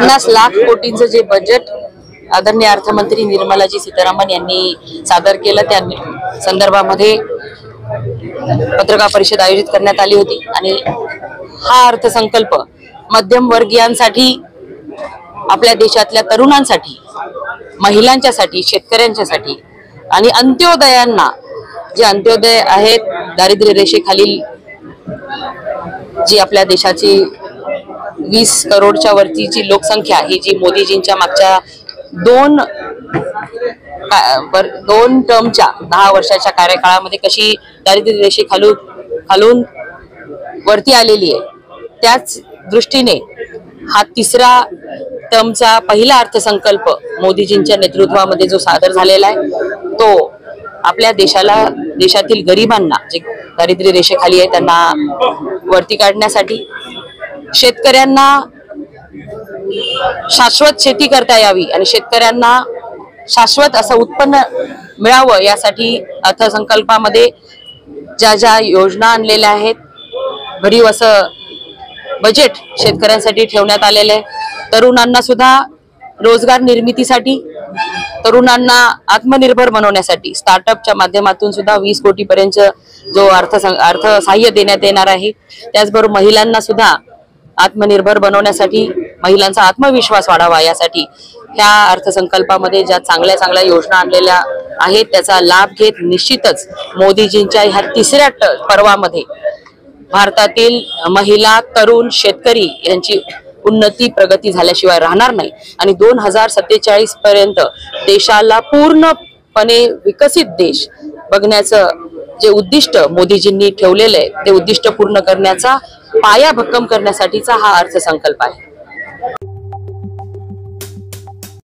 50 लाख कोटींचं जे बजेट आदरणीय अर्थमंत्री निर्मलाजी सीतारामन यांनी सादर केलं, त्या संदर्भामध्ये पत्रकार परिषद आयोजित करण्यात आली होती। आणि हा अर्थसंकल्प मध्यमवर्गीयांसाठी, आपल्या देशातल्या तरुणांसाठी, महिलांच्यासाठी, शेतकऱ्यांच्यासाठी आणि अंत्योदयांना, जे अंत्योदय आहेत दारिद्र्य रेषेखालील, जी आपल्या देशाची 20 करोडच्या वरतीची लोकसंख्या, ही जी मोदीजींच्या मागच्या दोन टर्मच्या 10 वर्षाच्या कार्यकाळामध्ये कशी दारिद्र्य रेषेखालून वरती आलेली आहे, त्याच दृष्टीने हा तिसरा टर्मचा पहिला अर्थसंकल्प मोदीजींच्या नेतृत्वामध्ये जो सादर झालेला आहे, तो आपल्या देशातील गरिबांना, जे दारिद्र्य रेषेखाली आहे, त्यांना वरती काढण्यासाठी, शेतकऱ्यांना शाश्वत शेती करता यावी आणि शेतकऱ्यांना शाश्वत असं उत्पन्न मिळावं, यासाठी अर्थसंकल्पामध्ये ज्या ज्या योजना आणलेल्या आहेत, भरीव असं बजेट शेतकऱ्यांसाठी ठेवण्यात आलेलं आहे। तरुणांना सुद्धा रोजगार निर्मितीसाठी, तरुणांना आत्मनिर्भर बनवण्यासाठी स्टार्टअपच्या माध्यमातून सुद्धा 20 कोटी पर्यंत जो अर्थसहाय्य देण्यात येणार आहे। त्याचबरोबर महिलांना सुद्धा आत्मनिर्भर बनवण्यासाठी, महिलांचा आत्मविश्वास वाढावा, यासाठी ह्या अर्थसंकल्पामध्ये ज्या चांगल्या चांगल्या योजना आणलेल्या आहेत, त्याचा लाभ घेत निश्चितच मोदीजींच्या ह्या तिसऱ्या पर्वामध्ये भारतातील महिला, तरुण, शेतकरी यांची उन्नती, प्रगती झाल्याशिवाय राहणार नाही। आणि 2047 पर्यंत देशाला पूर्णपणे विकसित देश बघण्याचं जे उद्दिष्ट मोदीजींनी ठेवलेलं आहे, ते उद्दिष्ट पूर्ण करण्याचा पाया भक्कम करण्यासाठीचा हा अर्थसंकल्प आहे।